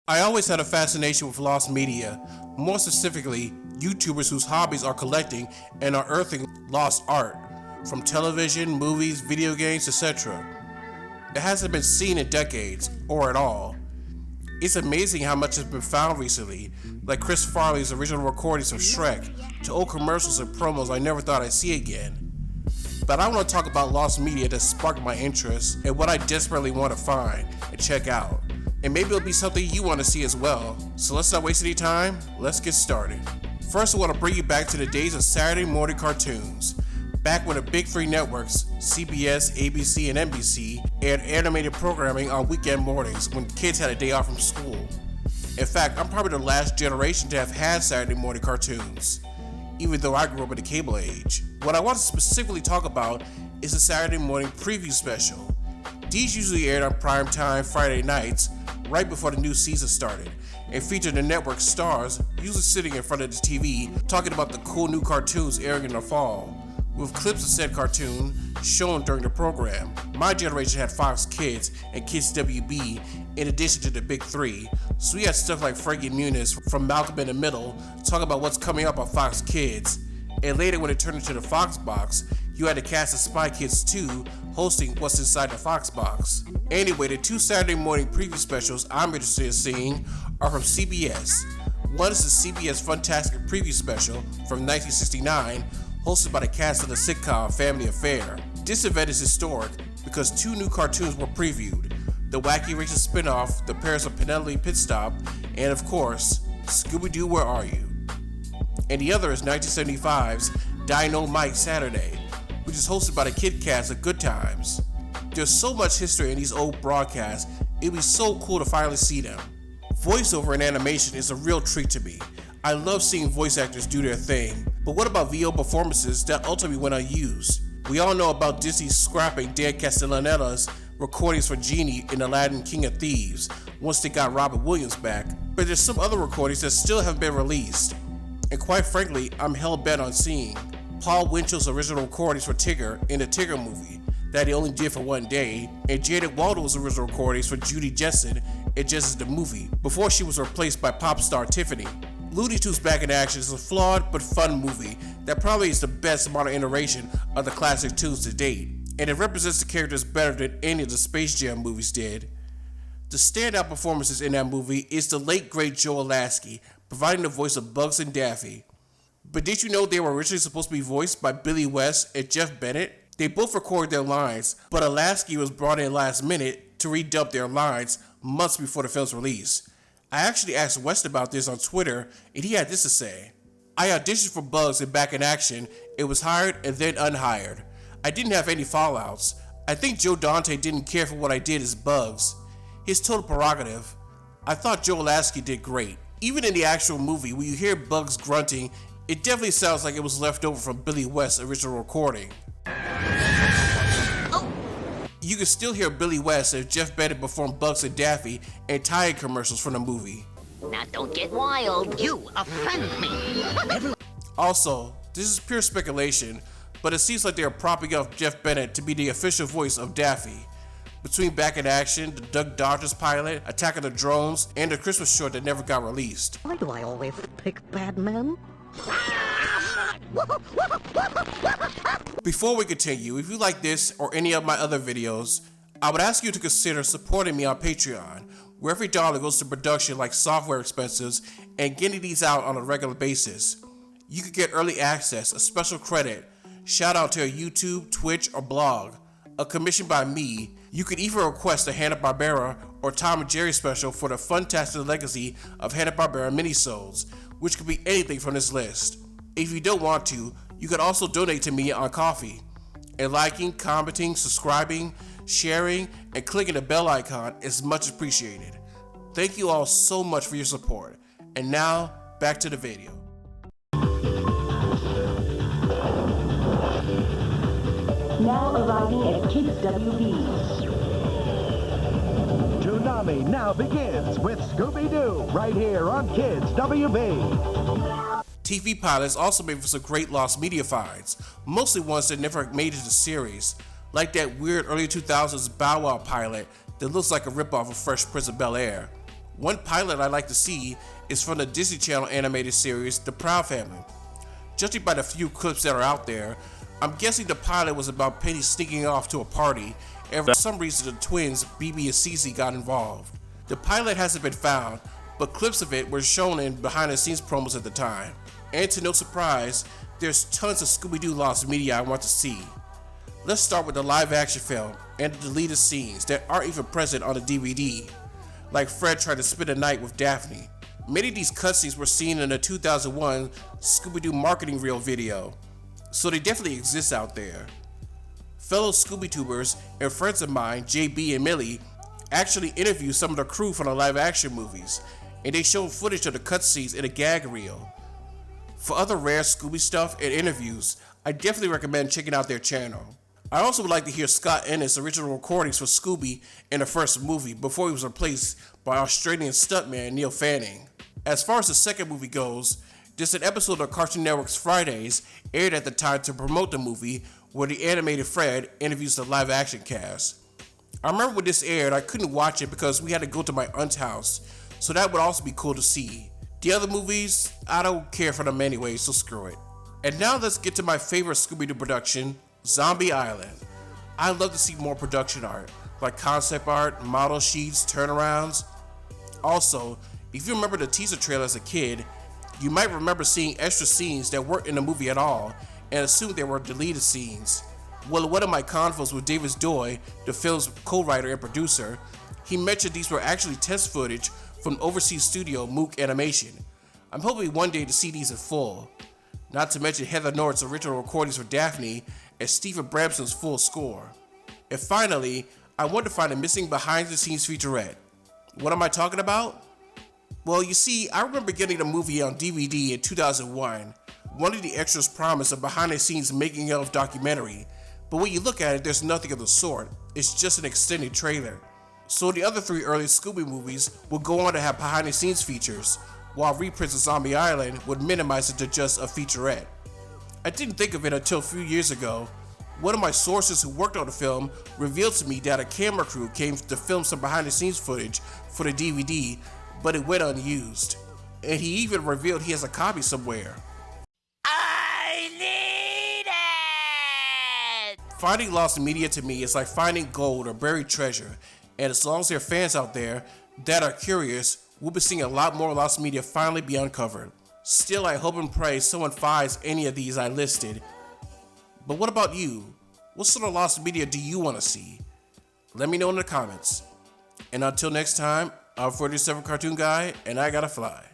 I always had a fascination with lost media, more specifically, YouTubers whose hobbies are collecting and unearthing lost art, from television, movies, video games, etc. It hasn't been seen in decades, or at all. It's amazing how much has been found recently, like Chris Farley's original recordings of Shrek, to old commercials and promos I never thought I'd see again. But I want to talk about lost media that sparked my interest and what I desperately want to find and check out. And maybe it'll be something you want to see as well. So let's not waste any time, let's get started. First I want to bring you back to the days of Saturday morning cartoons. Back when the big three networks, CBS, ABC, and NBC, aired animated programming on weekend mornings when kids had a day off from school. In fact, I'm probably the last generation to have had Saturday morning cartoons, even though I grew up in the cable age. What I want to specifically talk about is the Saturday morning preview special. These usually aired on primetime Friday nights, right before the new season started, and featured the network stars usually sitting in front of the TV talking about the cool new cartoons airing in the fall, with clips of said cartoon shown during the program. My generation had Fox Kids and Kids WB in addition to the big three, so we had stuff like Frankie Muniz from Malcolm in the Middle talking about what's coming up on Fox Kids, and later when it turned into the Fox Box, you had the cast of Spy Kids 2 hosting What's Inside the Fox Box. Anyway, the two Saturday morning preview specials I'm interested in seeing are from CBS. One is the CBS Funtastic Preview Special from 1969, hosted by the cast of the sitcom Family Affair. This event is historic because two new cartoons were previewed: the Wacky Races spinoff, The Paris of Penelope Pitstop, and of course, ScoobyDoo, Where Are You? And the other is 1975's Dino Mike Saturday, which is hosted by the kid cast of Good Times. There's so much history in these old broadcasts, it'd be so cool to finally see them. Voiceover and animation is a real treat to me. I love seeing voice actors do their thing, but what about VO performances that ultimately went unused? We all know about Disney scrapping Dan Castellanetta's recordings for Genie in Aladdin King of Thieves once they got Robin Williams back, but there's some other recordings that still haven't been released. And quite frankly, I'm hell-bent on seeing Paul Winchell's original recordings for Tigger in the Tigger movie that he only did for one day, and Janet Waldo's original recordings for Judy Jetson in Just As the Movie, before she was replaced by pop star Tiffany. Looney Tunes Back in Action is a flawed but fun movie that probably is the best modern iteration of the classic tunes to date, and it represents the characters better than any of the Space Jam movies did. The standout performances in that movie is the late great Joe Lasky, providing the voice of Bugs and Daffy. But did you know they were originally supposed to be voiced by Billy West and Jeff Bennett? They both recorded their lines, but Lasky was brought in last minute to redub their lines months before the film's release. I actually asked West about this on Twitter, and he had this to say: I auditioned for Bugs in Back in Action, it was hired and then unhired. I didn't have any fallouts. I think Joe Dante didn't care for what I did as Bugs. His total prerogative. I thought Joe Lasky did great. Even in the actual movie, when you hear Bugs grunting, it definitely sounds like it was left over from Billy West's original recording. You can still hear Billy West as Jeff Bennett performed Bugs and Daffy and tie-in commercials from the movie. Now don't get wild. You offend me. Also, this is pure speculation, but it seems like they are propping up Jeff Bennett to be the official voice of Daffy. Between Back in Action, the Duck Dodgers pilot, Attack of the Drones, and the Christmas short that never got released. Why do I always pick bad men? Before we continue, if you like this or any of my other videos, I would ask you to consider supporting me on Patreon, where every dollar goes to production like software expenses and getting these out on a regular basis. You could get early access, a special credit, shout out to a YouTube, Twitch, or blog, a commission by me. You could even request a Hanna-Barbera or Tom and Jerry special for the Funtastic legacy of Hanna-Barbera minisodes, which could be anything from this list. If you don't want to, you can also donate to me on Ko-fi. And liking, commenting, subscribing, sharing, and clicking the bell icon is much appreciated. Thank you all so much for your support. And now, back to the video. Now arriving at Kids WB. Tonight. Tsunami now begins with ScoobyDoo right here on Kids WB. TV pilots also made for some great lost media finds, mostly ones that never made it to series, like that weird early 2000s Bow Wow pilot that looks like a ripoff of Fresh Prince of Bel-Air. One pilot I like to see is from the Disney Channel animated series The Proud Family. Judging by the few clips that are out there, I'm guessing the pilot was about Penny sneaking off to a party, and for some reason the twins, BB and Cece, got involved. The pilot hasn't been found, but clips of it were shown in behind-the-scenes promos at the time. And to no surprise, there's tons of Scooby-Doo lost media I want to see. Let's start with the live-action film and the deleted scenes that aren't even present on the DVD, like Fred trying to spend a night with Daphne. Many of these cutscenes were seen in the 2001 Scooby-Doo marketing reel video, so they definitely exist out there. Fellow Scooby-Tubers and friends of mine, JB and Millie, actually interviewed some of the crew from the live-action movies, and they showed footage of the cutscenes in a gag reel. For other rare Scooby stuff and interviews, I definitely recommend checking out their channel. I also would like to hear Scott Ennis' original recordings for Scooby in the first movie before he was replaced by Australian stuntman Neil Fanning. As far as the second movie goes, there's an episode of Cartoon Network's Fridays aired at the time to promote the movie where the animated Fred interviews the live-action cast. I remember when this aired, I couldn't watch it because we had to go to my aunt's house, so that would also be cool to see. The other movies, I don't care for them anyway, so screw it. And now let's get to my favorite Scooby-Doo production, Zombie Island. I love to see more production art, like concept art, model sheets, turnarounds. Also, if you remember the teaser trailer as a kid, you might remember seeing extra scenes that weren't in the movie at all and assumed they were deleted scenes. Well, in one of my convos with David Doy, the film's co-writer and producer, he mentioned these were actually test footage from overseas studio Mook Animation. I'm hoping one day to see these in full. Not to mention Heather Norton's original recordings for Daphne and Stephen Bramson's full score. And finally, I want to find a missing behind-the-scenes featurette. What am I talking about? Well, you see, I remember getting the movie on DVD in 2001. One of the extras promised a behind-the-scenes making-of documentary, but when you look at it, there's nothing of the sort. It's just an extended trailer. So the other three early Scooby movies would go on to have behind-the-scenes features, while reprints of Zombie Island would minimize it to just a featurette. I didn't think of it until a few years ago. One of my sources who worked on the film revealed to me that a camera crew came to film some behind-the-scenes footage for the DVD, but it went unused. And he even revealed he has a copy somewhere. I need it! Finding lost media to me is like finding gold or buried treasure, and as long as there are fans out there that are curious, we'll be seeing a lot more lost media finally be uncovered. Still, I hope and pray someone finds any of these I listed. But what about you? What sort of lost media do you want to see? Let me know in the comments. And until next time, I'm 47 Cartoon Guy, and I gotta fly.